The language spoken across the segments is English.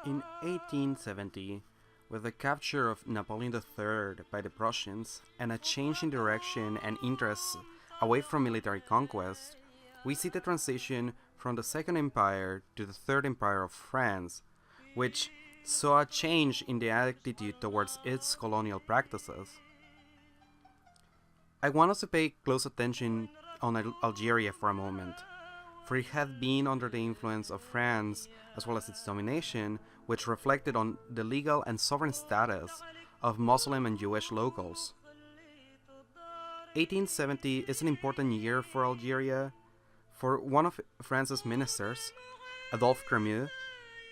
In 1870, with the capture of Napoleon III by the Prussians and a change in direction and interests away from military conquest, we see the transition from the Second Empire to the Third Empire of France, which saw a change in the attitude towards its colonial practices. I want us to pay close attention on Algeria for a moment, for it had been under the influence of France as well as its domination, which reflected on the legal and sovereign status of Muslim and Jewish locals. 1870 is an important year for Algeria, for one of France's ministers, Adolphe Crémieux,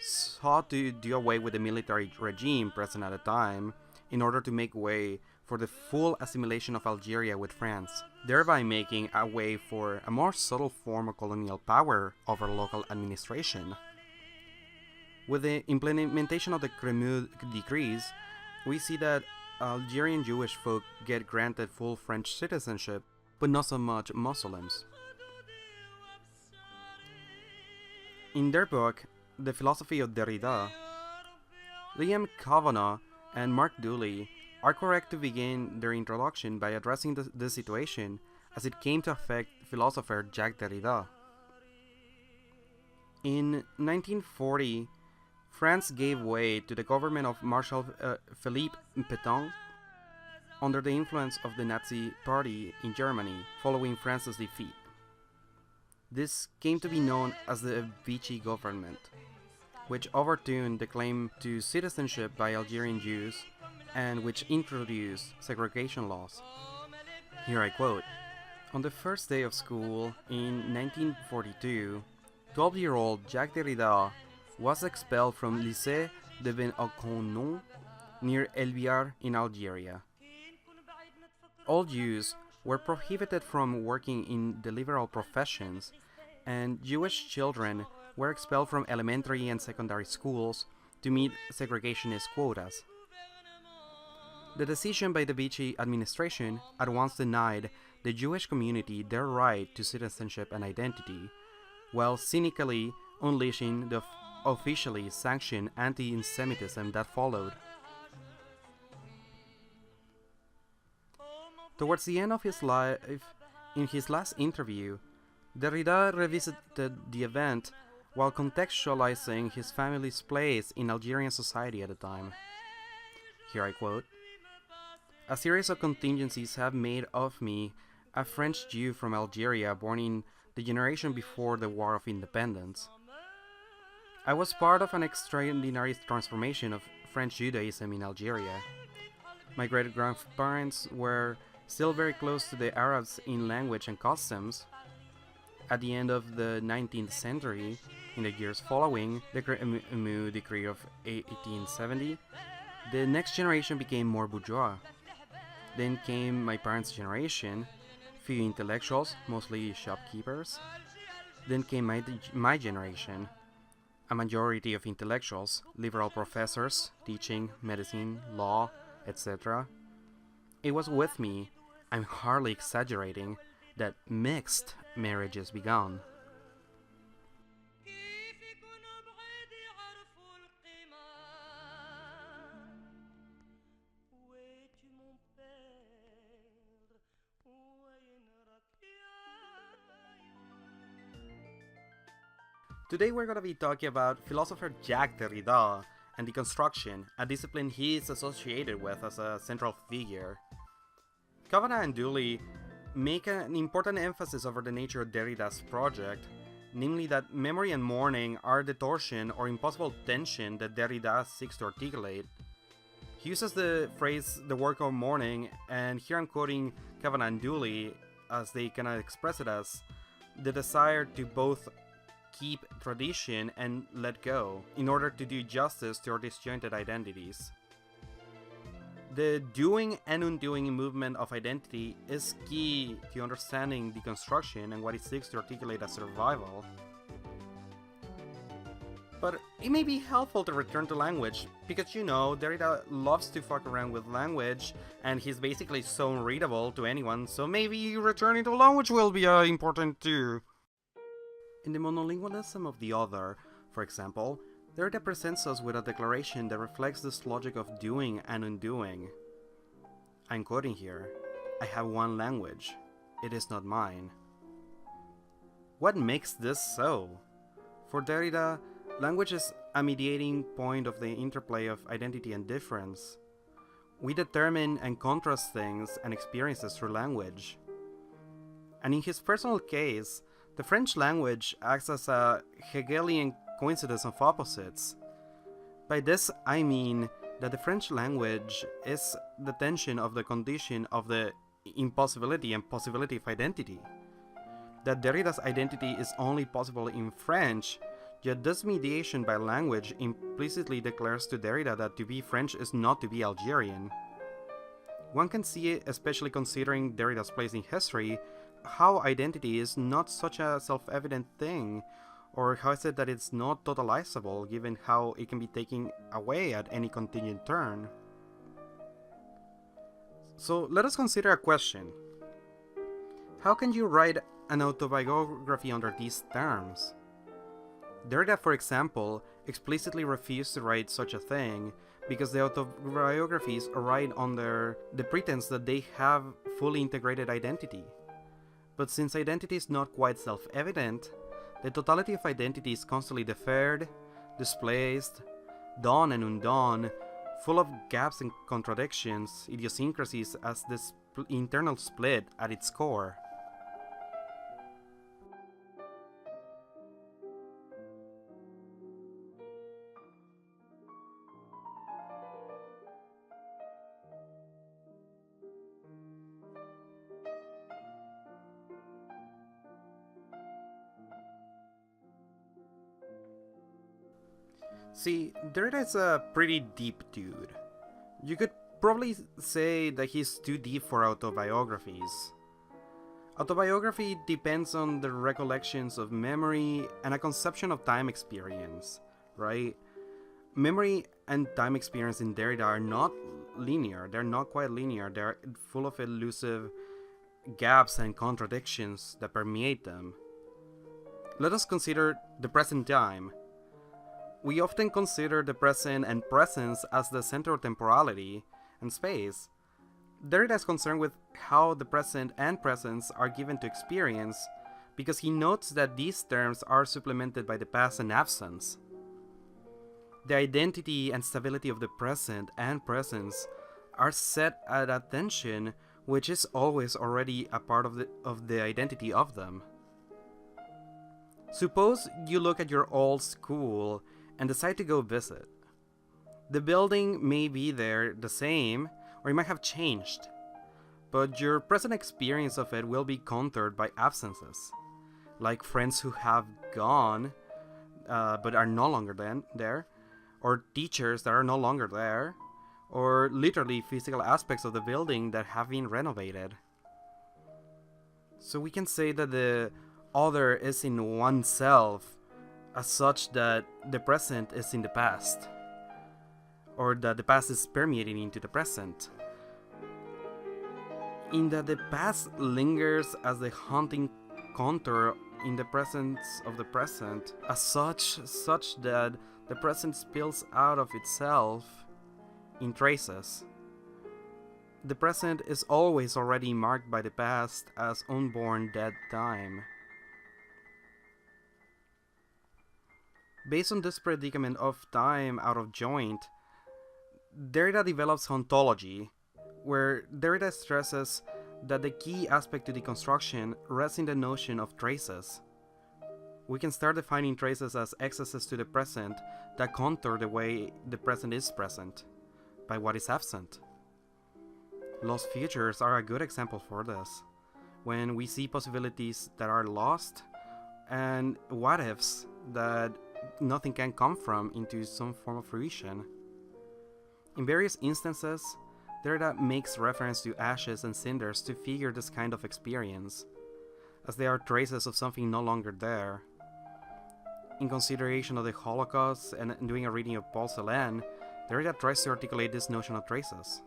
sought to do away with the military regime present at the time in order to make way for the full assimilation of Algeria with France, thereby making a way for a more subtle form of colonial power over local administration. With the implementation of the Crémieux decrees, we see that Algerian-Jewish folk get granted full French citizenship, but not so much Muslims. In their book, The Philosophy of Derrida, Liam Kavanagh and Mark Dooley are correct to begin their introduction by addressing the situation as it came to affect philosopher Jacques Derrida. In 1940, France gave way to the government of Marshal Philippe Pétain under the influence of the Nazi Party in Germany following France's defeat. This came to be known as the Vichy government, which overturned the claim to citizenship by Algerian Jews and which introduced segregation laws. Here I quote, "On the first day of school in 1942, 12-year-old Jacques Derrida was expelled from Lycée de Ben-Akonon near Elbiar in Algeria. All Jews were prohibited from working in the liberal professions, and Jewish children were expelled from elementary and secondary schools to meet segregationist quotas. The decision by the Vichy administration at once denied the Jewish community their right to citizenship and identity, while cynically unleashing the officially sanctioned anti-Semitism that followed. Towards the end of his life, in his last interview, Derrida revisited the event while contextualizing his family's place in Algerian society at the time. Here I quote, "A series of contingencies have made of me a French Jew from Algeria born in the generation before the War of Independence. I was part of an extraordinary transformation of French Judaism in Algeria. My great-grandparents were still very close to the Arabs in language and customs. At the end of the 19th century, in the years following the Crémieux decree of 1870, the next generation became more bourgeois. Then came my parents' generation, few intellectuals, mostly shopkeepers. Then came my generation, a majority of intellectuals, liberal professors, teaching, medicine, law, etc. It was with me, I'm hardly exaggerating, that mixed marriages began." Today we're going to be talking about philosopher Jacques Derrida and deconstruction, a discipline he is associated with as a central figure. Kavanagh and Dooley make an important emphasis over the nature of Derrida's project, namely that memory and mourning are the torsion or impossible tension that Derrida seeks to articulate. He uses the phrase "the work of mourning," and here I'm quoting Kavanagh and Dooley as they kind of express it as the desire to both keep tradition and let go in order to do justice to our disjointed identities. The doing and undoing movement of identity is key to understanding deconstruction and what it seeks to articulate as survival. But it may be helpful to return to language, because you know, Derrida loves to fuck around with language, and he's basically so unreadable to anyone, so maybe returning to language will be important too. In the monolingualism of the other, for example, Derrida presents us with a declaration that reflects this logic of doing and undoing. I'm quoting here, "I have one language. It is not mine." What makes this so? For Derrida, language is a mediating point of the interplay of identity and difference. We determine and contrast things and experiences through language. And in his personal case, the French language acts as a Hegelian coincidence of opposites. By this I mean that the French language is the tension of the condition of the impossibility and possibility of identity. That Derrida's identity is only possible in French, yet this mediation by language implicitly declares to Derrida that to be French is not to be Algerian. One can see it, especially considering Derrida's place in history, how identity is not such a self-evident thing, or how is it that it's not totalizable given how it can be taken away at any contingent turn. So let us consider a question. How can you write an autobiography under these terms? Derrida, for example, explicitly refused to write such a thing because the autobiographies write under the pretense that they have fully integrated identity. But since identity is not quite self-evident, the totality of identity is constantly deferred, displaced, done and undone, full of gaps and contradictions, idiosyncrasies as this internal split at its core. See, Derrida is a pretty deep dude. You could probably say that he's too deep for autobiographies. Autobiography depends on the recollections of memory and a conception of time experience, right? Memory and time experience in Derrida are not linear, they're not quite linear, they're full of elusive gaps and contradictions that permeate them. Let us consider the present time. We often consider the present and presence as the center of temporality and space. Derrida is concerned with how the present and presence are given to experience because he notes that these terms are supplemented by the past and absence. The identity and stability of the present and presence are set at a tension which is always already a part of the identity of them. Suppose you look at your old school and decide to go visit. The building may be there the same, or it might have changed, but your present experience of it will be countered by absences, like friends who have gone but are no longer there, or teachers that are no longer there, or literally physical aspects of the building that have been renovated. So we can say that the other is in oneself, as such that the present is in the past, or that the past is permeating into the present. In that the past lingers as the haunting contour in the presence of the present, as such that the present spills out of itself in traces. The present is always already marked by the past as unborn dead time. Based on this predicament of time out of joint, Derrida develops ontology, where Derrida stresses that the key aspect to deconstruction rests in the notion of traces. We can start defining traces as excesses to the present that contour the way the present is present, by what is absent. Lost futures are a good example for this, when we see possibilities that are lost and what ifs that nothing can come from into some form of fruition. In various instances, Derrida makes reference to ashes and cinders to figure this kind of experience, as they are traces of something no longer there. in consideration of the Holocaust and doing a reading of Pascale-Anne, Derrida tries to articulate this notion of traces.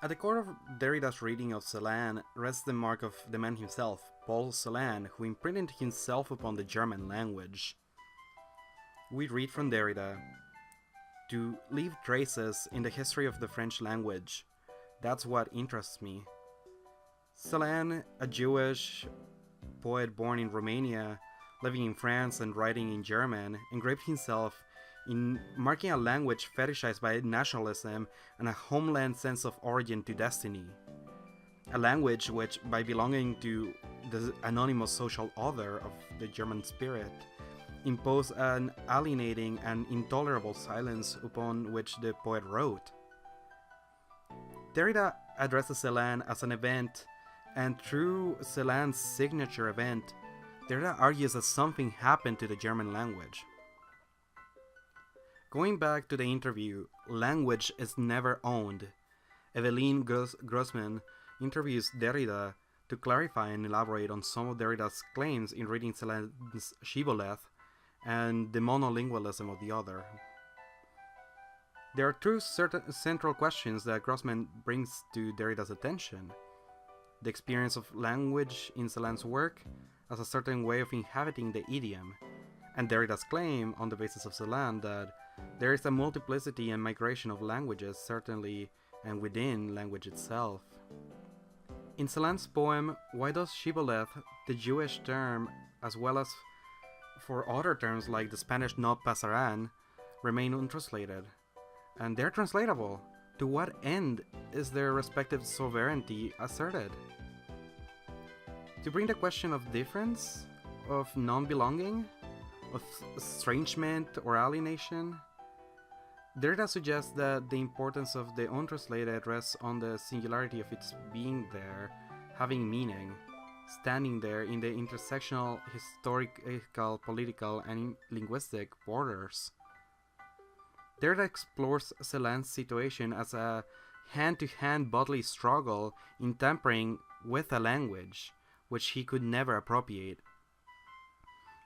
At the core of Derrida's reading of Celan rests the mark of the man himself, Paul Celan, who imprinted himself upon the German language. We read from Derrida, "To leave traces in the history of the French language, that's what interests me." Celan, a Jewish poet born in Romania, living in France and writing in German, engraved himself in marking a language fetishized by nationalism and a homeland sense of origin to destiny. A language which, by belonging to the anonymous social other of the German spirit, imposed an alienating and intolerable silence upon which the poet wrote. Derrida addresses Celan as an event, and through Celan's signature event, Derrida argues that something happened to the German language. Going back to the interview, language is never owned. Eveline Grossman interviews Derrida to clarify and elaborate on some of Derrida's claims in reading Celan's shibboleth and the monolingualism of the other. There are two certain central questions that Grossman brings to Derrida's attention: the experience of language in Celan's work as a certain way of inhabiting the idiom, and Derrida's claim on the basis of Celan that there is a multiplicity and migration of languages, certainly, and within language itself. In Celan's poem, why does shibboleth, the Jewish term, as well as for other terms like the Spanish no pasarán, remain untranslated? And they're translatable. To what end is their respective sovereignty asserted? To bring the question of difference, of non-belonging, of estrangement or alienation, Derrida suggests that the importance of the untranslated rests on the singularity of its being there, having meaning, standing there in the intersectional, historical, political, and linguistic borders. Derrida explores Celan's situation as a hand-to-hand bodily struggle in tampering with a language which he could never appropriate.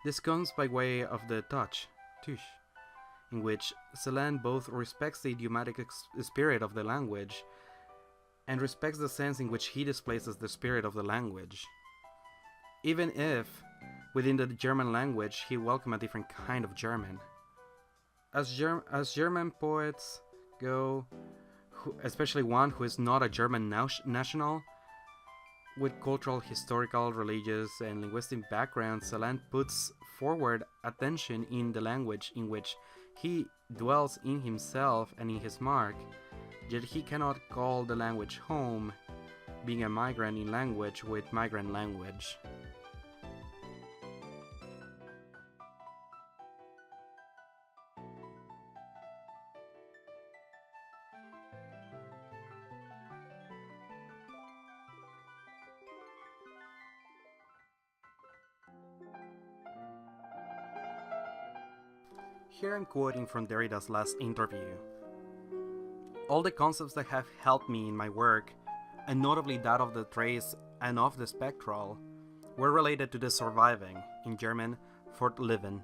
This comes by way of the touche, in which Celan both respects the idiomatic spirit of the language and respects the sense in which he displaces the spirit of the language. Even if, within the German language, he welcomes a different kind of German. As German poets go, especially one who is not a German national, with cultural, historical, religious, and linguistic background, Celan puts forward attention in the language in which he dwells in himself and in his mark, yet he cannot call the language home, being a migrant in language with migrant language. Here I'm quoting from Derrida's last interview. "All the concepts that have helped me in my work, and notably that of the trace and of the spectral, were related to the surviving, in German, fortleben,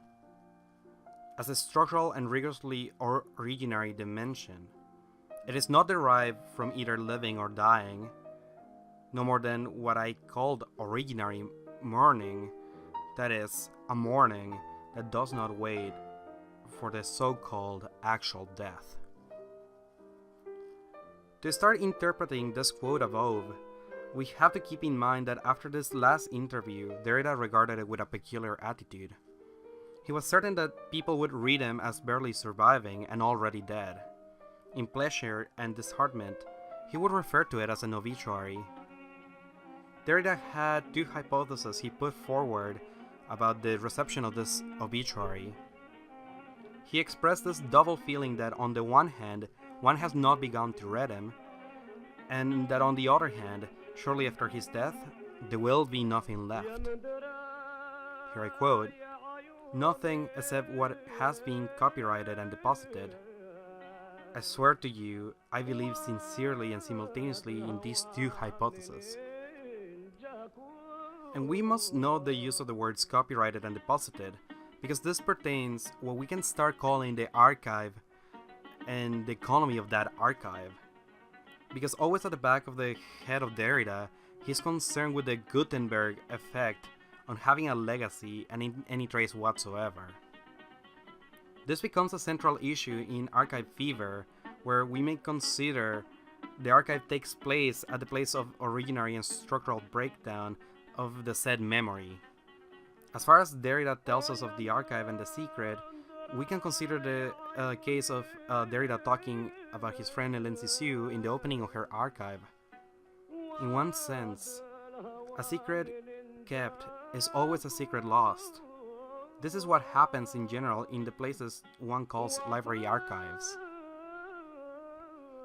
as a structural and rigorously originary dimension. It is not derived from either living or dying, no more than what I called originary mourning, that is, a mourning that does not wait for the so-called actual death." To start interpreting this quote above, we have to keep in mind that after this last interview, Derrida regarded it with a peculiar attitude. He was certain that people would read him as barely surviving and already dead. In pleasure and disheartenment, he would refer to it as an obituary. Derrida had two hypotheses he put forward about the reception of this obituary. He expressed this double feeling that on the one hand, one has not begun to read him, and that on the other hand, shortly after his death, there will be nothing left. Here I quote, "Nothing except what has been copyrighted and deposited. I swear to you, I believe sincerely and simultaneously in these two hypotheses. And we must note the use of the words copyrighted and deposited, because this pertains what we can start calling the archive and the economy of that archive. Because always at the back of the head of Derrida, he's concerned with the Gutenberg effect on having a legacy and in any trace whatsoever. This becomes a central issue in archive fever, where we may consider the archive takes place at the place of originary and structural breakdown of the said memory. As far as Derrida tells us of the archive and the secret, we can consider the case of Derrida talking about his friend Hélène Cixous in the opening of her archive. In one sense, a secret kept is always a secret lost. This is what happens in general in the places one calls library archives.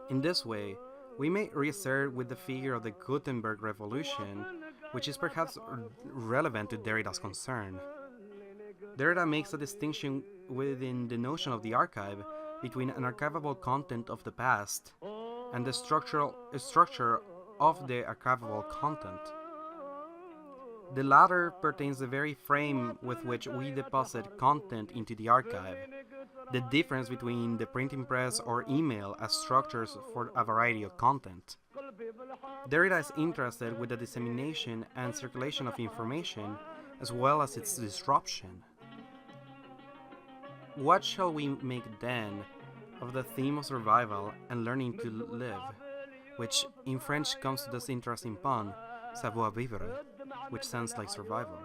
In this way, we may reassert with the figure of the Gutenberg Revolution, which is perhaps relevant to Derrida's concern. Derrida makes a distinction within the notion of the archive between an archivable content of the past and the structure of the archivable content. The latter pertains to the very frame with which we deposit content into the archive, the difference between the printing press or email as structures for a variety of content. Derrida is interested with the dissemination and circulation of information as well as its disruption. What shall we make then of the theme of survival and learning to live, which in French comes to this interesting pun, savoir vivre, which sounds like survival.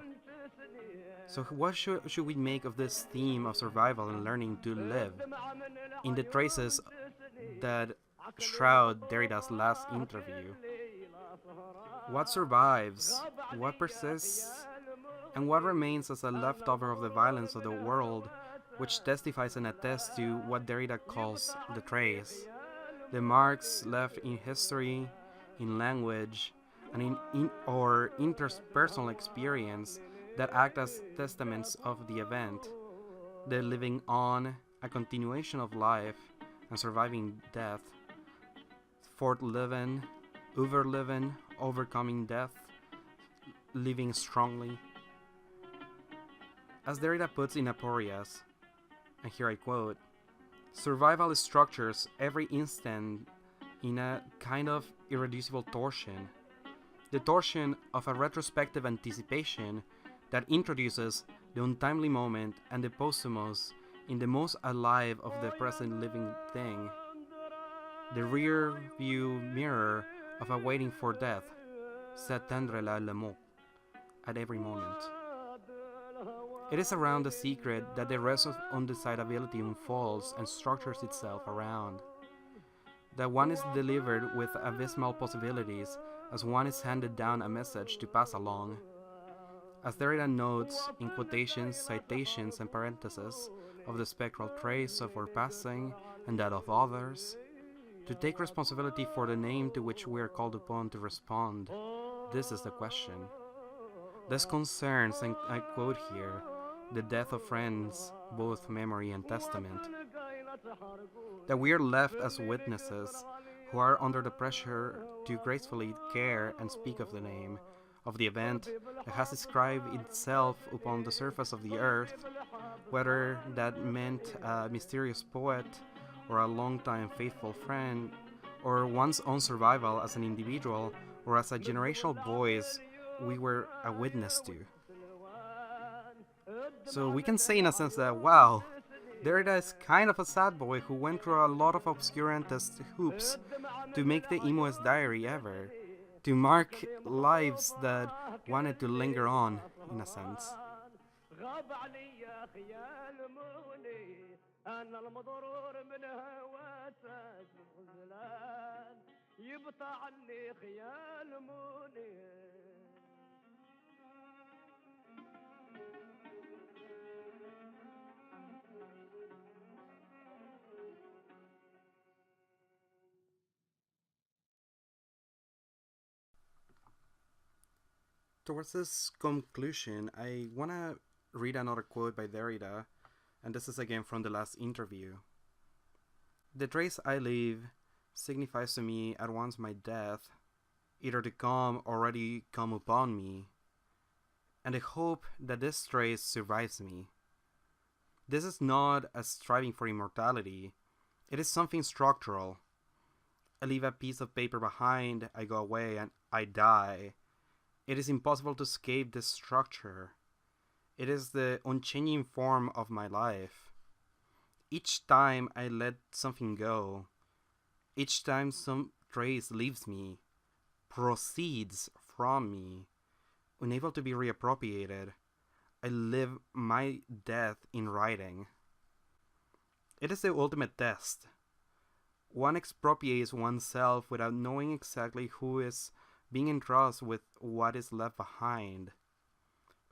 So what should we make of this theme of survival and learning to live in the traces that shroud Derrida's last interview? What survives, what persists, and what remains as a leftover of the violence of the world, which testifies and attests to what Derrida calls the trace, the marks left in history, in language, and in or interpersonal experience that act as testaments of the event, the living on, a continuation of life, and surviving death, fortliving, overliving, overcoming death, living strongly. As Derrida puts in Aporias, and here I quote, survival structures every instant in a kind of irreducible torsion, the torsion of a retrospective anticipation that introduces the untimely moment and the posthumous in the most alive of the present living thing, the rear view mirror of a waiting for death, s'attendre la le mot, at every moment. It is around the secret that the rest of undecidability unfolds and structures itself around. That one is delivered with abysmal possibilities as one is handed down a message to pass along. As Derrida notes in quotations, citations, and parentheses of the spectral trace of our passing and that of others, to take responsibility for the name to which we are called upon to respond, this is the question. This concerns, and I quote here, the death of friends, both memory and testament. That we are left as witnesses who are under the pressure to gracefully care and speak of the name, of the event that has described itself upon the surface of the earth, whether that meant a mysterious poet, or a long-time faithful friend, or one's own survival as an individual, or as a generational voice we were a witness to. So we can say in a sense that, wow, Derrida is kind of a sad boy who went through a lot of obscurantist hoops to make the emoest diary ever, to mark lives that wanted to linger on, in a sense. Towards this conclusion, I want to read another quote by Derrida, and this is again from the last interview. The trace I leave signifies to me at once my death, either to come or already come upon me, and the hope that this trace survives me. This is not a striving for immortality, it is something structural. I leave a piece of paper behind, I go away, and I die. It is impossible to escape this structure. It is the unchanging form of my life. Each time I let something go, each time some trace leaves me, proceeds from me, unable to be reappropriated, I live my death in writing. It is the ultimate test. One expropriates oneself without knowing exactly who is being entrusted with what is left behind,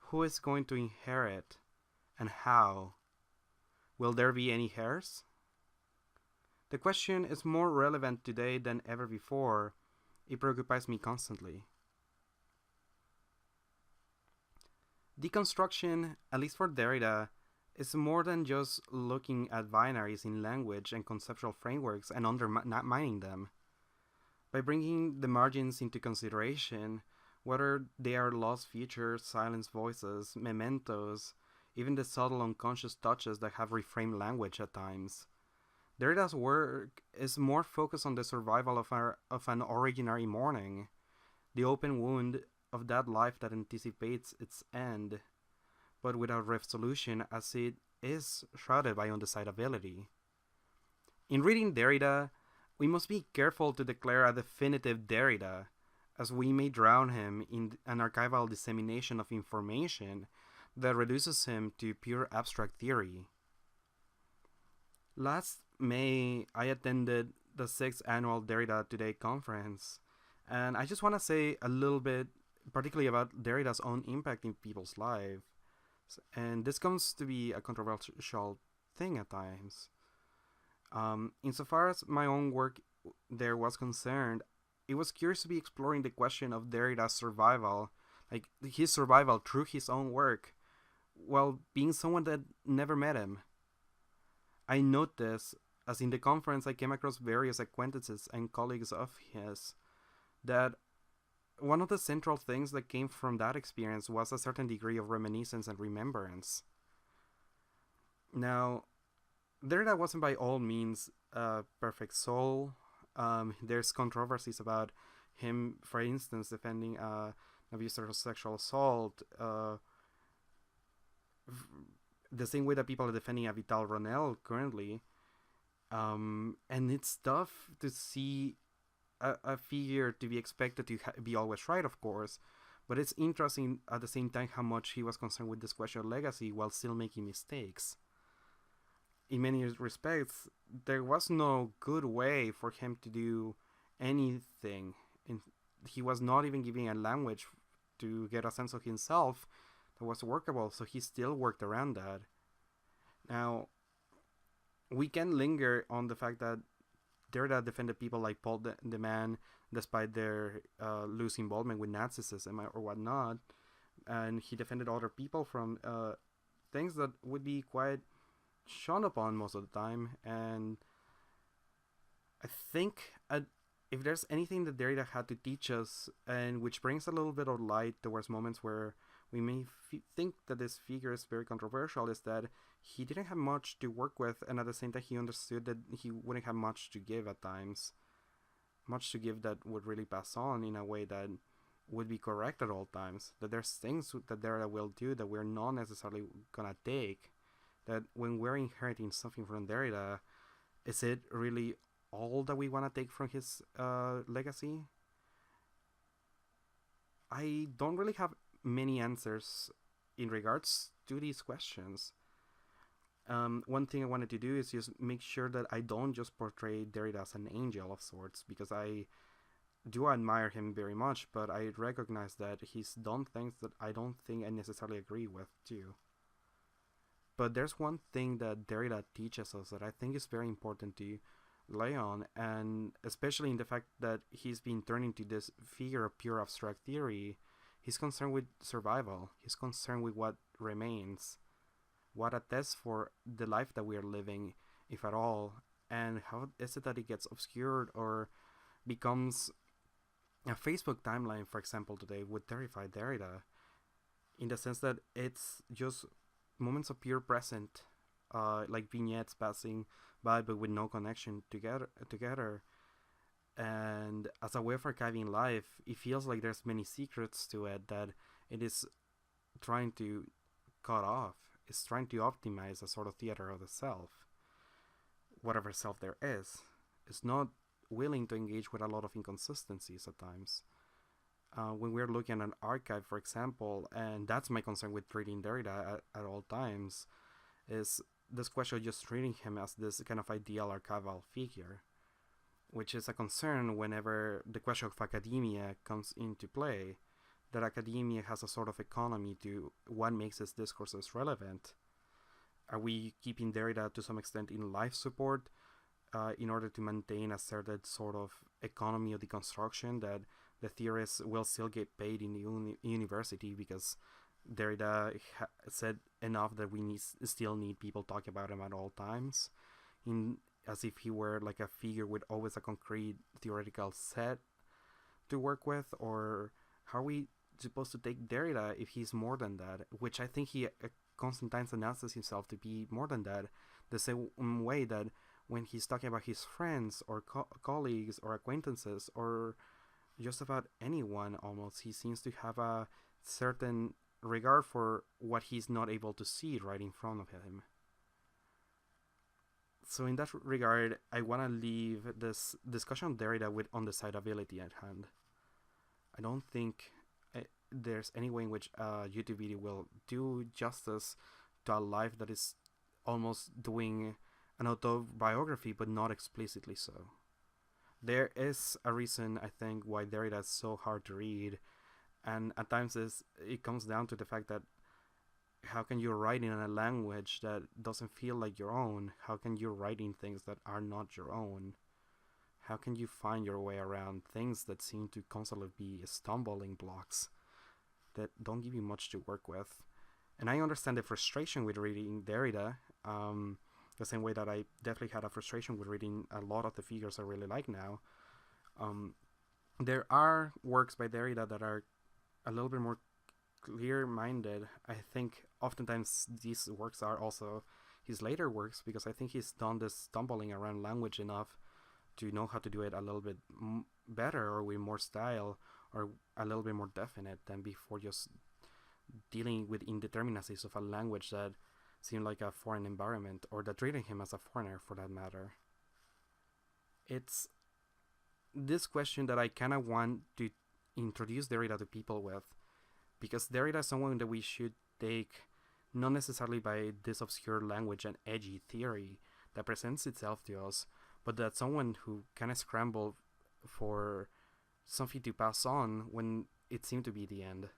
who is going to inherit, and how. Will there be any heirs? The question is more relevant today than ever before. It preoccupies me constantly. Deconstruction, at least for Derrida, is more than just looking at binaries in language and conceptual frameworks and undermining them. By bringing the margins into consideration, whether they are lost features, silenced voices, mementos, even the subtle unconscious touches that have reframed language at times, Derrida's work is more focused on the survival of an originary morning, the open wound of that life that anticipates its end, but without resolution as it is shrouded by undecidability. In reading Derrida, we must be careful to declare a definitive Derrida, as we may drown him in an archival dissemination of information that reduces him to pure abstract theory. Last May, I attended the 6th annual Derrida Today conference, and I just want to say a little bit, particularly about Derrida's own impact in people's lives. And this comes to be a controversial thing at times. Insofar as my own work there was concerned, it was curious to be exploring the question of Derrida's survival, like his survival through his own work, while being someone that never met him. I note this as in the conference I came across various acquaintances and colleagues of his that one of the central things that came from that experience was a certain degree of reminiscence and remembrance. Now, Derrida wasn't by all means a perfect soul. There's controversies about him, for instance, defending abuse or sexual assault, the same way that people are defending a Vital Ronel currently. And it's tough to see a figure to be expected to be always right, of course, but it's interesting at the same time how much he was concerned with this question of legacy while still making mistakes. In many respects, there was no good way for him to do anything. And he was not even giving a language to get a sense of himself that was workable, so he still worked around that. Now, we can linger on the fact that Derrida defended people like Paul the Man despite their loose involvement with Nazism or whatnot, and he defended other people from things that would be quite shone upon most of the time. And I think if there's anything that Derrida had to teach us, and which brings a little bit of light towards moments where we may think that this figure is very controversial, is that he didn't have much to work with, and at the same time he understood that he wouldn't have much to give at times. Much to give that would really pass on in a way that would be correct at all times. That there's things that Derrida will do that we're not necessarily gonna take. That when we're inheriting something from Derrida, is it really all that we want to take from his legacy? I don't really have many answers in regards to these questions. One thing I wanted to do is just make sure that I don't just portray Derrida as an angel of sorts, because I do admire him very much, but I recognize that he's done things that I don't think I necessarily agree with too. But there's one thing that Derrida teaches us that I think is very important to lay on, and especially in the fact that he's been turned into this figure of pure abstract theory. He's concerned with survival. He's concerned with what remains, what attests for the life that we are living, if at all, and how is it that it gets obscured or becomes a Facebook timeline, for example, today would terrify Derrida, in the sense that it's just moments of pure present, like vignettes passing by but with no connection together. And as a way of archiving life, it feels like there's many secrets to it that it is trying to cut off. It's trying to optimize a sort of theater of the self, whatever self there is. It's not willing to engage with a lot of inconsistencies at times. When we're looking at an archive, for example, and that's my concern with treating Derrida at all times, is this question of just treating him as this kind of ideal archival figure, which is a concern whenever the question of academia comes into play, that academia has a sort of economy to what makes its discourses relevant. Are we keeping Derrida to some extent in life support in order to maintain a certain sort of economy of deconstruction that the theorists will still get paid in the university because Derrida said enough that we still need people talking about him at all times, as if he were like a figure with always a concrete theoretical set to work with? Or how are we supposed to take Derrida if he's more than that? Which I think he Constantine announces himself to be more than that, the same way that when he's talking about his friends or colleagues or acquaintances or just about anyone almost, he seems to have a certain regard for what he's not able to see right in front of him. So in that regard, I want to leave this discussion of Derrida with undecidability at hand. I don't think there's any way in which a YouTube video will do justice to a life that is almost doing an autobiography, but not explicitly so. There is a reason, I think, why Derrida is so hard to read, and at times it comes down to the fact that how can you write in a language that doesn't feel like your own? How can you write in things that are not your own? How can you find your way around things that seem to constantly be stumbling blocks that don't give you much to work with? And I understand the frustration with reading Derrida, the same way that I definitely had a frustration with reading a lot of the figures I really like now. There are works by Derrida that are a little bit more clear-minded. I think oftentimes these works are also his later works, because I think he's done this stumbling around language enough to know how to do it a little bit better, or with more style, or a little bit more definite than before, just dealing with indeterminacies of a language that seemed like a foreign environment, or that treated him as a foreigner for that matter. It's this question that I kind of want to introduce Derrida to people with, because Derrida is someone that we should take not necessarily by this obscure language and edgy theory that presents itself to us, but that someone who kind of scrambled for something to pass on when it seemed to be the end.